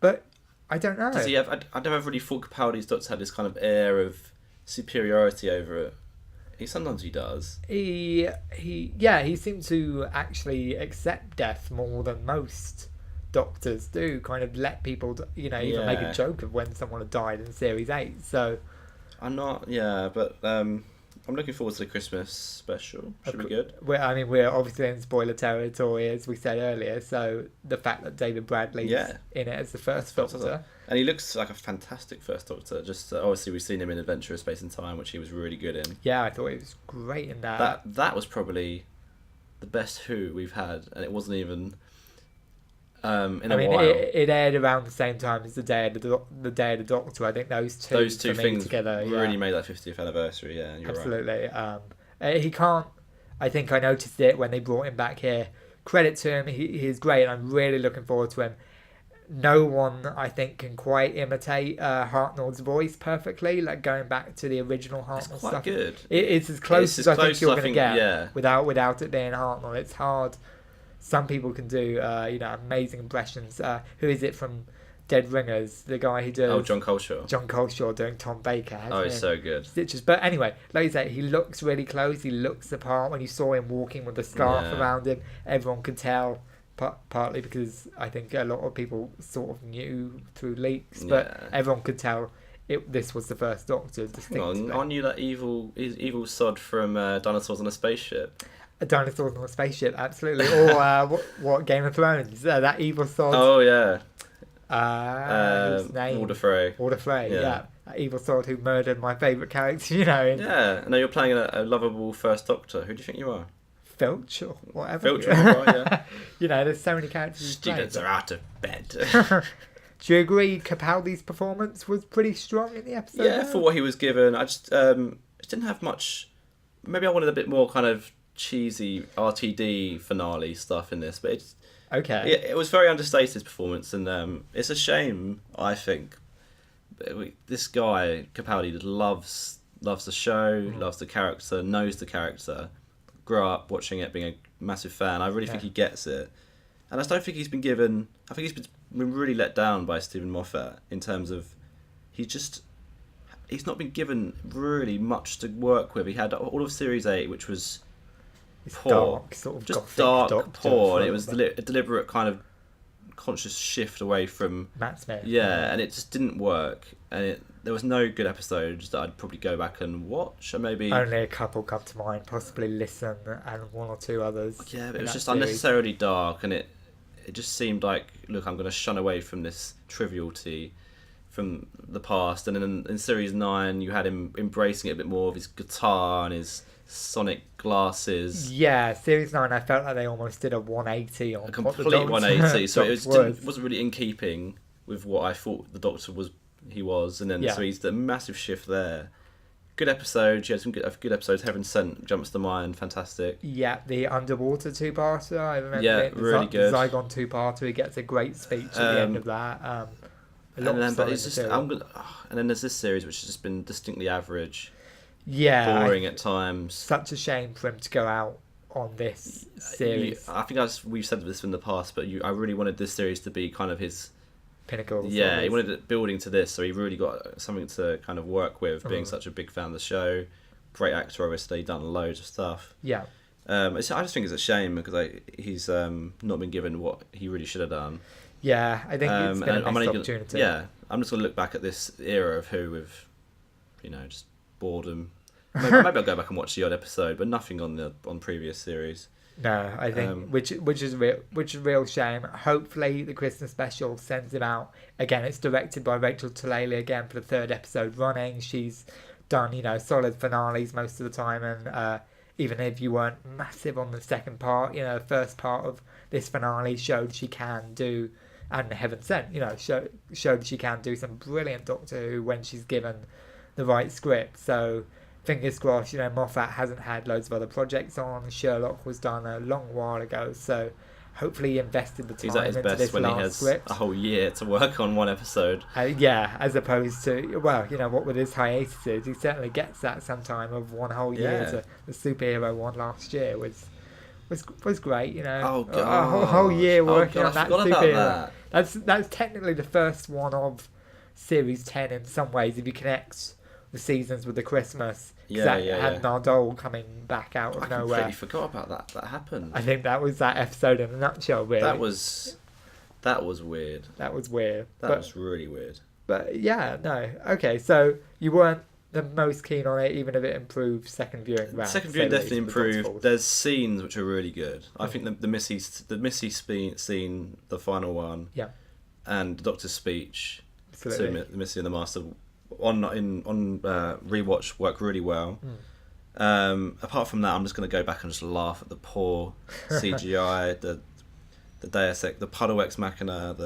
But I don't know. Does he have? I never really thought Capaldi's Doctor had this kind of air of superiority over it. Sometimes he does. He seemed to actually accept death more than most doctors do. Kind of let people, even make a joke of when someone had died in series 8. So I'm not. Yeah, but I'm looking forward to the Christmas special. Should be good. We're obviously in spoiler territory, as we said earlier. So the fact that David Bradley's in it as the first Doctor. And he looks like a fantastic first Doctor. Just obviously we've seen him in Adventure of Space and Time, which he was really good in. Yeah, I thought he was great in that. That was probably the best Who we've had, and it wasn't even in a while. It aired around the same time as the Day of the Doctor. I think those two things together really made that 50th anniversary. Yeah, you're absolutely. Right. He can't. I think I noticed it when they brought him back here. Credit to him, he's great, and I'm really looking forward to him. No one, I think, can quite imitate Hartnett's voice perfectly. Like going back to the original Hartnell stuff. It's quite good. It's as close as I think you're going to get without it being Hartnell. It's hard. Some people can do, amazing impressions. Who is it from Dead Ringers? The guy who does... Oh, John Coleshaw. John Coleshaw doing Tom Baker. He's so good. Stitches. But anyway, like you say, he looks really close. He looks the part. When you saw him walking with the scarf around him, everyone could tell. Partly because I think a lot of people sort of knew through leaks, but everyone could tell this was the first Doctor. Aren't you that evil sod from Dinosaurs on a Spaceship? A Dinosaurs on a Spaceship, absolutely. Or what Game of Thrones? That evil sod. Oh yeah. His name? Walder Frey. Walder Frey. Yeah. That evil sod who murdered my favourite character. Yeah. And now you're playing a lovable first Doctor. Who do you think you are? Filch or whatever. Filch, yeah. There's so many characters. Students are out of bed. Do you agree Capaldi's performance was pretty strong in the episode? Yeah, for what he was given. I just didn't have much. Maybe I wanted a bit more kind of cheesy RTD finale stuff in this, but it was very understated, his performance, and it's a shame, I think. This guy Capaldi loves the show, loves the character, knows the character. Grew up watching it, being a massive fan. I really think he gets it, and I just don't think he's been given. I think he's been really let down by Stephen Moffat in terms of he's not been given really much to work with. He had all of Series 8, which was poor, dark, sort of just dark, poor, and it was a deliberate kind of conscious shift away from Matt Smith. Yeah, and it just didn't work, and there was no good episodes that I'd probably go back and watch, or maybe only a couple come to mind, possibly Listen and one or two others. Yeah, but it was just unnecessarily dark, and it just seemed like, look, I'm going to shun away from this triviality from the past. And then in Series 9, you had him embracing it a bit more, of his guitar and his sonic glasses. Yeah, Series 9, I felt like they almost did a 180 on a complete 180. So it wasn't really in keeping with what I thought the Doctor was. And then so he's the massive shift there. Good episodes. You had some good episodes. Heaven Sent jumps to mind. Fantastic. Yeah, the underwater two-parter. I remember it. Really good. The Zygon two-parter. He gets a great speech at the end of that. And then there's this series which has just been distinctly average. Yeah, boring at times. Such a shame for him to go out on this series. I think we've said this in the past, but I really wanted this series to be kind of his pinnacle. Yeah, he wanted it building to this, so he really got something to kind of work with, being such a big fan of the show. Great actor, obviously, done loads of stuff. Yeah. I just think it's a shame because he's not been given what he really should have done. Yeah, I think it's been a missed opportunity. I'm just going to look back at this era of Who with, just boredom. Maybe I'll go back and watch the odd episode, but nothing on previous series. No, I think which is a real shame. Hopefully, the Christmas special sends him out again. It's directed by Rachel Talalay again for the third episode running. She's done solid finales most of the time, and even if you weren't massive on the second part, the first part of this finale showed she can do, and Heaven Sent, showed she can do some brilliant Doctor Who when she's given the right script. So fingers crossed. Moffat hasn't had loads of other projects on. Sherlock was done a long while ago, so hopefully he invested the He's time at his into best this when he last has script. a whole year to work on one episode. Yeah, as opposed to, well, what with his hiatuses, he certainly gets that sometime of one whole year. Yeah. The superhero one last year was great, Oh A whole god! year Oh working god! on I that forgot about superhero. that. That's technically the first one of series 10 in some ways if you connect the seasons with the Christmas. Because that had Nardole coming back out of I nowhere. completely forgot about that. That happened. I think that was that episode in a nutshell, really. That was weird. That was weird. That was really weird. But yeah, no. Okay, so you weren't the most keen on it, even if it improved second viewing round. Second viewing definitely improved. There's scenes which are really good. I think the Missy scene, the final one, and the Doctor's speech to Missy and the Master on rewatch work really well. Apart from that, I'm just going to go back and just laugh at the poor CGI, the Deus Ex, the Puddle Ex Machina.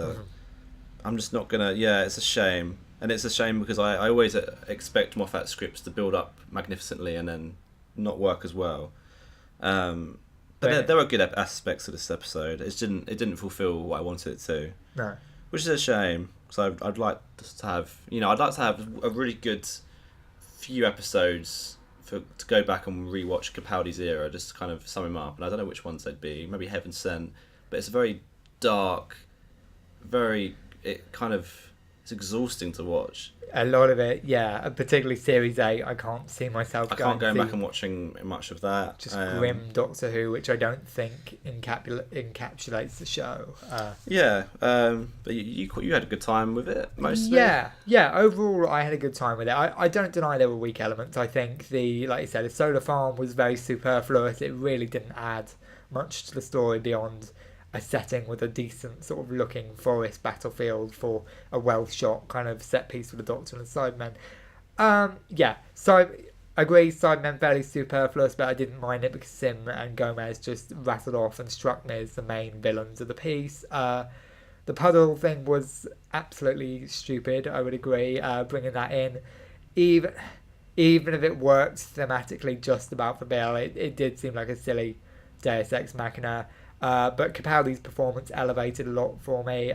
I'm just not gonna. Yeah, it's a shame, and it's a shame because I always expect Moffat scripts to build up magnificently and then not work as well. But there were good aspects of this episode. It didn't fulfil what I wanted it to. No, which is a shame. So I'd like to have a really good few episodes to go back and rewatch Capaldi's era, just to kind of sum him up. And I don't know which ones they'd be. Maybe Heaven Sent, but it's very dark, it's exhausting to watch. A lot of it, yeah, particularly Series 8, I can't see myself I can't go back and watching much of that. Just grim Doctor Who, which I don't think encapsulates the show. But you had a good time with it, mostly? Yeah, overall I had a good time with it. I don't deny there were weak elements. I think like you said, the solar farm was very superfluous. It really didn't add much to the story beyond a setting with a decent sort of looking forest battlefield for a well shot kind of set piece with the Doctor and the Sidemen. So I agree, Sidemen fairly superfluous, but I didn't mind it because Sim and Gomez just rattled off and struck me as the main villains of the piece. The puddle thing was absolutely stupid, I would agree, bringing that in. Even if it worked thematically just about for Bill, it did seem like a silly Deus Ex Machina. But Capaldi's performance elevated a lot for me.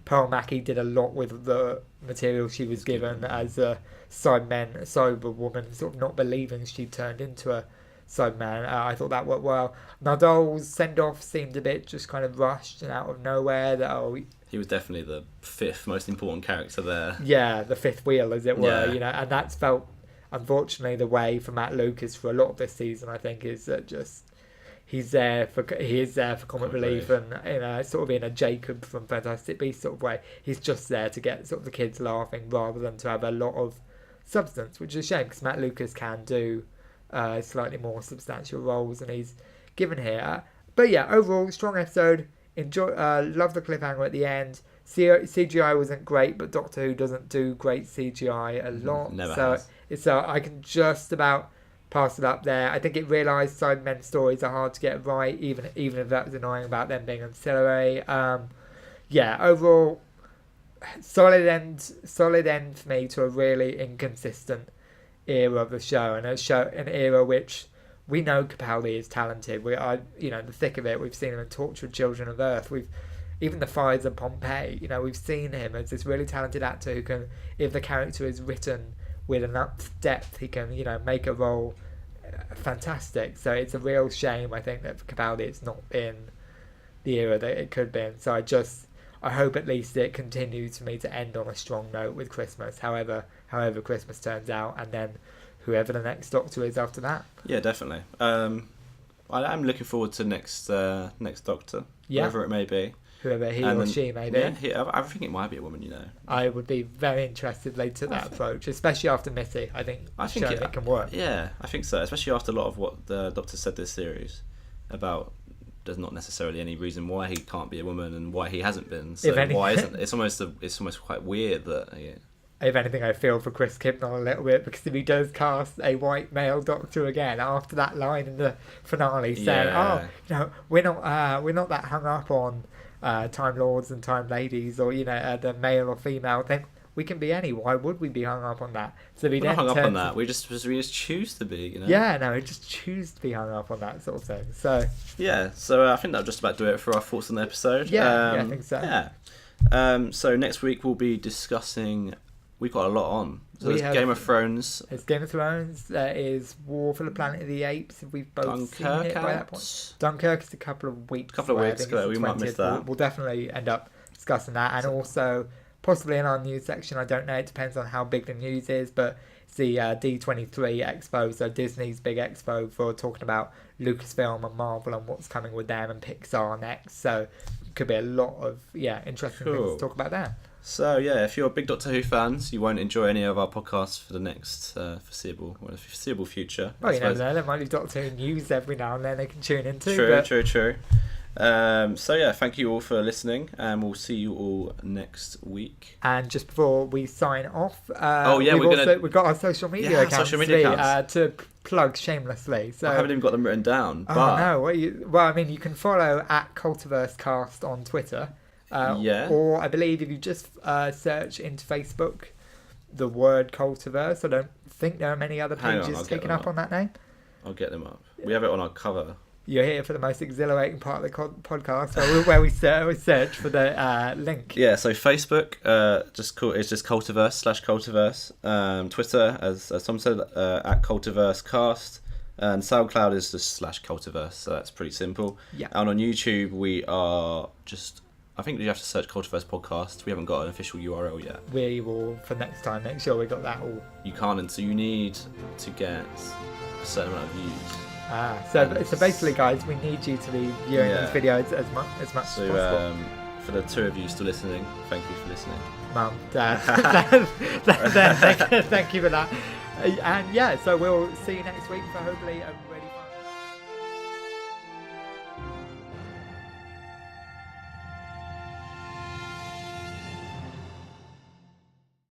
Pearl Mackie did a lot with the material she was given as a sober woman, sort of not believing she turned into a Sideman. I thought that worked well. Nardole's send-off seemed a bit just kind of rushed and out of nowhere. He was definitely the fifth most important character there. Yeah, the fifth wheel, as it were. And that's felt, unfortunately, the way for Matt Lucas for a lot of this season, I think, is that just... He is there for comic relief and sort of in a Jacob from Fantastic Beasts sort of way. He's just there to get sort of the kids laughing rather than to have a lot of substance, which is a shame because Matt Lucas can do slightly more substantial roles than he's given here. But yeah, overall, strong episode. Love the cliffhanger at the end. CGI wasn't great, but Doctor Who doesn't do great CGI a lot. Never has. So I can just about pass it up there. I think it realised Sidemen stories are hard to get right, even if that was annoying about them being ancillary. Overall, solid end for me to a really inconsistent era of the show, and an era which we know Capaldi is talented. The thick of it. We've seen him in Tortured Children of Earth. Even the Fires of Pompeii. We've seen him as this really talented actor who can, if the character is written with enough depth, he can, make a role fantastic. So it's a real shame, I think, that for Capaldi it's not been the era that it could have been. So I hope at least it continues for me to end on a strong note with Christmas, however Christmas turns out, and then whoever the next Doctor is after that. Yeah, definitely. I'm looking forward to next Doctor, whoever it may be. Whoever he or she may be. Yeah, I think it might be a woman, I would be very interested if they took that approach, especially after Missy. I think it can work. Yeah, I think so, especially after a lot of what the Doctor said this series about there's not necessarily any reason why he can't be a woman and why he hasn't been. So why isn't it's almost quite weird that... Yeah. If anything, I feel for Chris Kibnall a little bit, because if he does cast a white male Doctor again after that line in the finale saying, we're not that hung up on Time Lords and Time Ladies, or the male or female thing. we can be any. Why would we be hung up on that? So we We're not then hung up turn on to- that. We just choose to be, you know. Yeah, no, we just choose to be hung up on that sort of thing. So Yeah. So I think that'll just about do it for our thoughts on the episode. Yeah, I think so. Yeah. So next week we'll be discussing. We've got a lot on. So We there's have- Game of Thrones. it's Game of Thrones. There is War for the Planet of the Apes. If we've both seen it by that point. Dunkirk is a couple of weeks. away. I think it's ago, the we might 20th. miss that. We'll definitely end up discussing that, and also possibly in our news section. I don't know. It depends on how big the news is, but it's the D23 Expo, so Disney's big expo for talking about Lucasfilm and Marvel and what's coming with them and Pixar next. So it could be a lot of interesting things Cool. to talk about there. So yeah, if you're big Doctor Who fans, you won't enjoy any of our podcasts for the next foreseeable future. Well, I you never suppose. know. There might be Doctor Who news every now and then they can tune into. True, but true. So yeah, thank you all for listening, and we'll see you all next week. And just before we sign off, we've got our social media Yeah, accounts, social media accounts. To plug shamelessly. So I haven't even got them written down. oh but no, I mean, you can follow at Cultiverse Cast on Twitter. Yeah. Or I believe if you just search into Facebook the word Cultiverse, I don't think there are many other Hang on, pages I'll get taken them up up. on that name. I'll get them up. We have it on our cover. You're here for the most exhilarating part of the podcast, where we search for the link. Yeah, so Facebook, it's just Cultiverse/Cultiverse. Twitter, as Tom said, at Cultiverse Cast, and SoundCloud is just /Cultiverse. So that's pretty simple. Yeah. And on YouTube, we are just. I think you have to search Cultiverse Podcast. We haven't got an official URL yet. We will, for next time, make sure we got that all. You can't, and so you need to get a certain amount of views. So basically, guys, we need you to be viewing Yeah. these videos as much as So possible. for the two of you still listening, thank you for listening. Mum, Dad, thank you for that. And yeah, so we'll see you next week for hopefully a really fun.